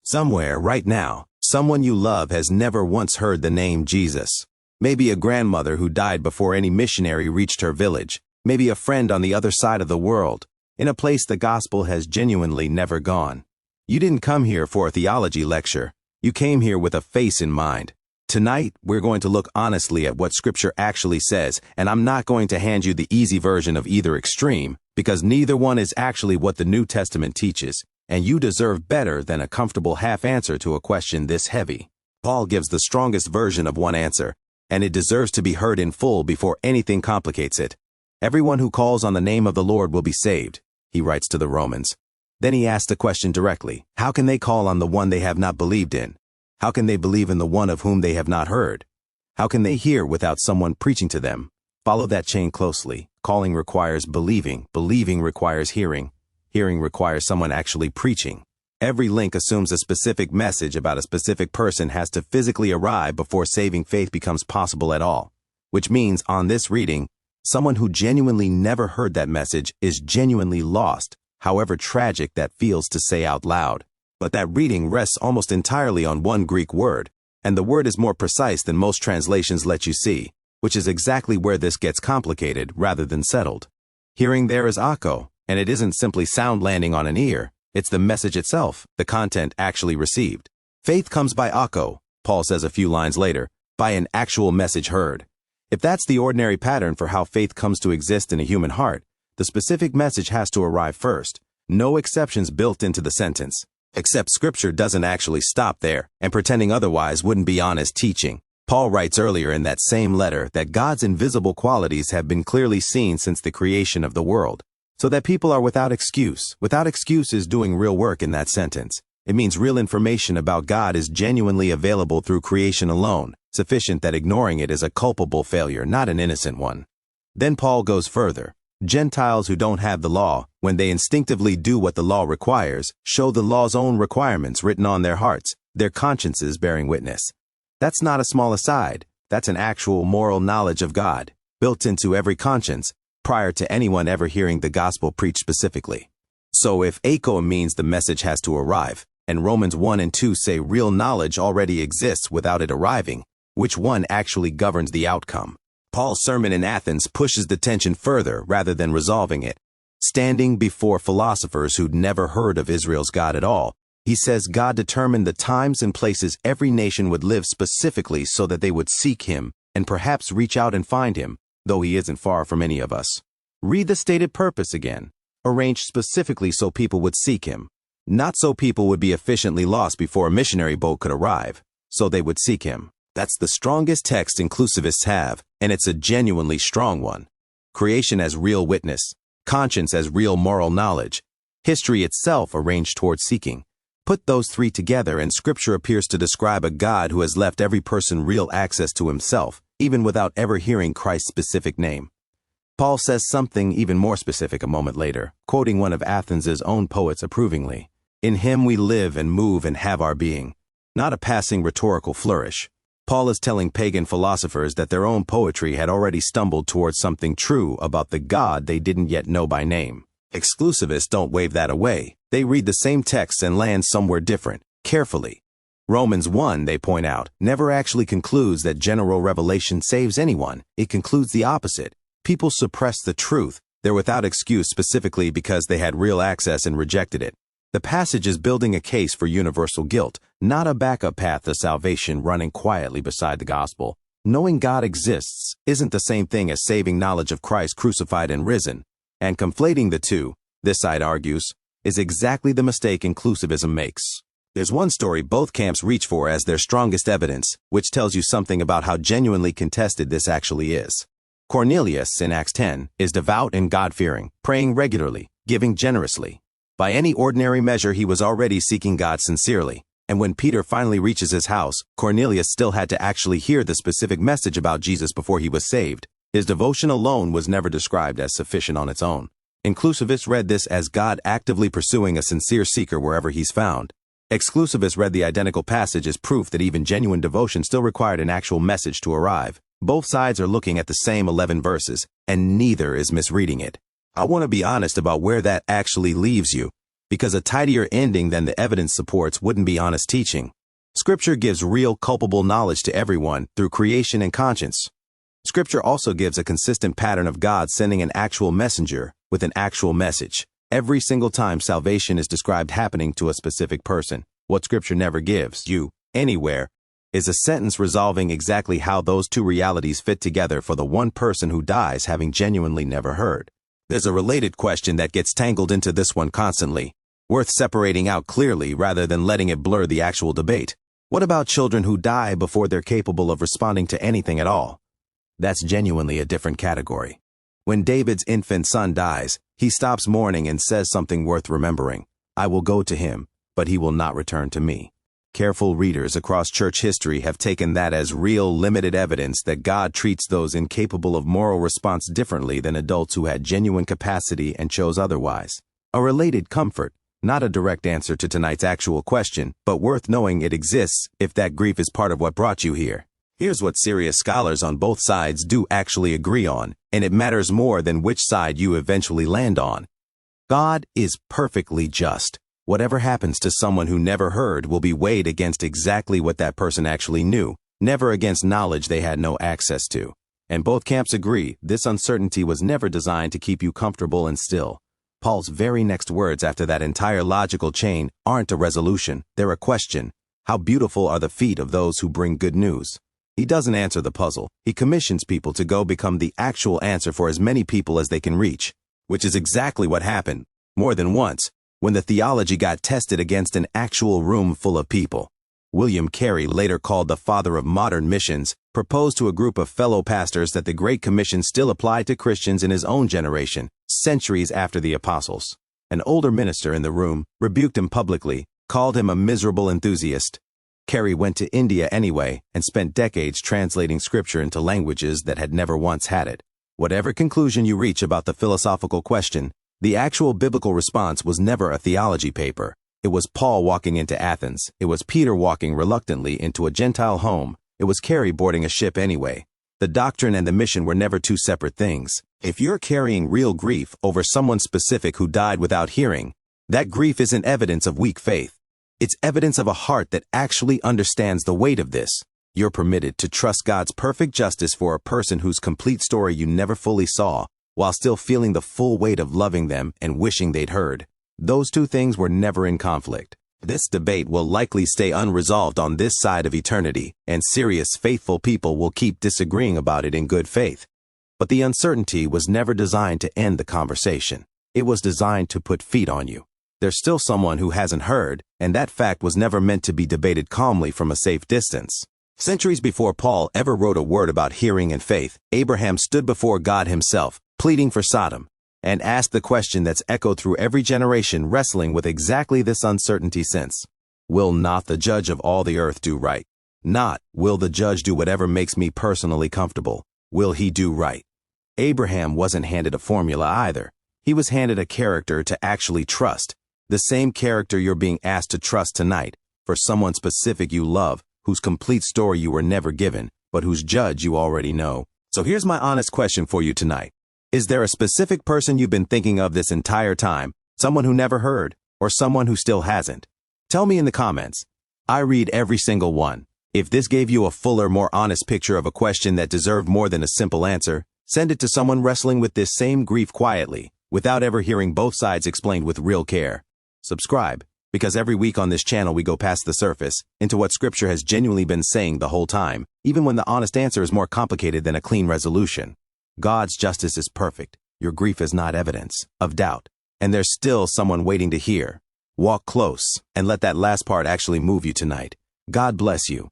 Somewhere, right now, someone you love has never once heard the name Jesus. Maybe a grandmother who died before any missionary reached her village. Maybe a friend on the other side of the world, in a place the gospel has genuinely never gone. You didn't come here for a theology lecture. You came here with a face in mind. Tonight, we're going to look honestly at what Scripture actually says, and I'm not going to hand you the easy version of either extreme, because neither one is actually what the New Testament teaches, and you deserve better than a comfortable half answer to a question this heavy. Paul gives the strongest version of one answer, and it deserves to be heard in full before anything complicates it. Everyone who calls on the name of the Lord will be saved, he writes to the Romans. Then he asks the question directly: how can they call on the one they have not believed in? How can they believe in the one of whom they have not heard? How can they hear without someone preaching to them? Follow that chain closely. Calling requires believing. Believing requires hearing. Hearing requires someone actually preaching. Every link assumes a specific message about a specific person has to physically arrive before saving faith becomes possible at all. Which means, on this reading, someone who genuinely never heard that message is genuinely lost, however tragic that feels to say out loud. But that reading rests almost entirely on one Greek word, and the word is more precise than most translations let you see, which is exactly where this gets complicated rather than settled. Hearing there is ako, and it isn't simply sound landing on an ear, it's the message itself, the content actually received. Faith comes by ako, Paul says a few lines later, by an actual message heard. If that's the ordinary pattern for how faith comes to exist in a human heart, the specific message has to arrive first. No exceptions built into the sentence. Except Scripture doesn't actually stop there, and pretending otherwise wouldn't be honest teaching. Paul writes earlier in that same letter that God's invisible qualities have been clearly seen since the creation of the world, so that people are without excuse. Without excuse is doing real work in that sentence. It means real information about God is genuinely available through creation alone, sufficient that ignoring it is a culpable failure, not an innocent one. Then Paul goes further. Gentiles who don't have the law, when they instinctively do what the law requires, show the law's own requirements written on their hearts, their consciences bearing witness. That's not a small aside. That's an actual moral knowledge of God, built into every conscience, prior to anyone ever hearing the gospel preached specifically. So if ako means the message has to arrive, and Romans 1 and 2 say real knowledge already exists without it arriving, which one actually governs the outcome? Paul's sermon in Athens pushes the tension further rather than resolving it. Standing before philosophers who'd never heard of Israel's God at all, he says God determined the times and places every nation would live specifically so that they would seek him and perhaps reach out and find him, though he isn't far from any of us. Read the stated purpose again. Arranged specifically so people would seek him. Not so people would be efficiently lost before a missionary boat could arrive, so they would seek him. That's the strongest text inclusivists have, and it's a genuinely strong one. Creation as real witness, conscience as real moral knowledge, history itself arranged towards seeking. Put those three together and Scripture appears to describe a God who has left every person real access to himself, even without ever hearing Christ's specific name. Paul says something even more specific a moment later, quoting one of Athens' own poets approvingly. In him we live and move and have our being. Not a passing rhetorical flourish. Paul is telling pagan philosophers that their own poetry had already stumbled towards something true about the God they didn't yet know by name. Exclusivists don't wave that away. They read the same text and land somewhere different, carefully. Romans 1, they point out, never actually concludes that general revelation saves anyone. It concludes the opposite. People suppress the truth. They're without excuse specifically because they had real access and rejected it. The passage is building a case for universal guilt, not a backup path to salvation running quietly beside the gospel. Knowing God exists isn't the same thing as saving knowledge of Christ crucified and risen, and conflating the two, this side argues, is exactly the mistake inclusivism makes. There's one story both camps reach for as their strongest evidence, which tells you something about how genuinely contested this actually is. Cornelius, in Acts 10, is devout and God-fearing, praying regularly, giving generously. By any ordinary measure, he was already seeking God sincerely. And when Peter finally reaches his house, Cornelius still had to actually hear the specific message about Jesus before he was saved. His devotion alone was never described as sufficient on its own. Inclusivists read this as God actively pursuing a sincere seeker wherever he's found. Exclusivists read the identical passage as proof that even genuine devotion still required an actual message to arrive. Both sides are looking at the same 11 verses, and neither is misreading it. I want to be honest about where that actually leaves you, because a tidier ending than the evidence supports wouldn't be honest teaching. Scripture gives real culpable knowledge to everyone through creation and conscience. Scripture also gives a consistent pattern of God sending an actual messenger with an actual message. Every single time salvation is described happening to a specific person. What Scripture never gives you, anywhere, is a sentence resolving exactly how those two realities fit together for the one person who dies having genuinely never heard. There's a related question that gets tangled into this one constantly, worth separating out clearly rather than letting it blur the actual debate. What about children who die before they're capable of responding to anything at all? That's genuinely a different category. When David's infant son dies, he stops mourning and says something worth remembering. I will go to him, but he will not return to me. Careful readers across church history have taken that as real, limited evidence that God treats those incapable of moral response differently than adults who had genuine capacity and chose otherwise. A related comfort, not a direct answer to tonight's actual question, but worth knowing it exists if that grief is part of what brought you here. Here's what serious scholars on both sides do actually agree on, and it matters more than which side you eventually land on. God is perfectly just. Whatever happens to someone who never heard will be weighed against exactly what that person actually knew, never against knowledge they had no access to. And both camps agree this uncertainty was never designed to keep you comfortable and still. Paul's very next words after that entire logical chain aren't a resolution, they're a question. How beautiful are the feet of those who bring good news? He doesn't answer the puzzle. He commissions people to go become the actual answer for as many people as they can reach, which is exactly what happened, more than once, when the theology got tested against an actual room full of people. William Carey, later called the father of modern missions, proposed to a group of fellow pastors that the Great Commission still applied to Christians in his own generation, centuries after the apostles. An older minister in the room rebuked him publicly, called him a miserable enthusiast. Carey went to India anyway and spent decades translating Scripture into languages that had never once had it. Whatever conclusion you reach about the philosophical question, the actual biblical response was never a theology paper. It was Paul walking into Athens. It was Peter walking reluctantly into a Gentile home. It was Carey boarding a ship anyway. The doctrine and the mission were never two separate things. If you're carrying real grief over someone specific who died without hearing, that grief isn't evidence of weak faith. It's evidence of a heart that actually understands the weight of this. You're permitted to trust God's perfect justice for a person whose complete story you never fully saw, while still feeling the full weight of loving them and wishing they'd heard. Those two things were never in conflict. This debate will likely stay unresolved on this side of eternity, and serious, faithful people will keep disagreeing about it in good faith. But the uncertainty was never designed to end the conversation. It was designed to put feet on you. There's still someone who hasn't heard, and that fact was never meant to be debated calmly from a safe distance. Centuries before Paul ever wrote a word about hearing and faith, Abraham stood before God himself, pleading for Sodom, and asked the question that's echoed through every generation wrestling with exactly this uncertainty since. Will not the judge of all the earth do right? Not, will the judge do whatever makes me personally comfortable? Will he do right? Abraham wasn't handed a formula either. He was handed a character to actually trust. The same character you're being asked to trust tonight, for someone specific you love, whose complete story you were never given, but whose judge you already know. So here's my honest question for you tonight. Is there a specific person you've been thinking of this entire time, someone who never heard, or someone who still hasn't? Tell me in the comments. I read every single one. If this gave you a fuller, more honest picture of a question that deserved more than a simple answer, send it to someone wrestling with this same grief quietly, without ever hearing both sides explained with real care. Subscribe, because every week on this channel we go past the surface, into what Scripture has genuinely been saying the whole time, even when the honest answer is more complicated than a clean resolution. God's justice is perfect. Your grief is not evidence of doubt, and there's still someone waiting to hear. Walk close and let that last part actually move you tonight. God bless you.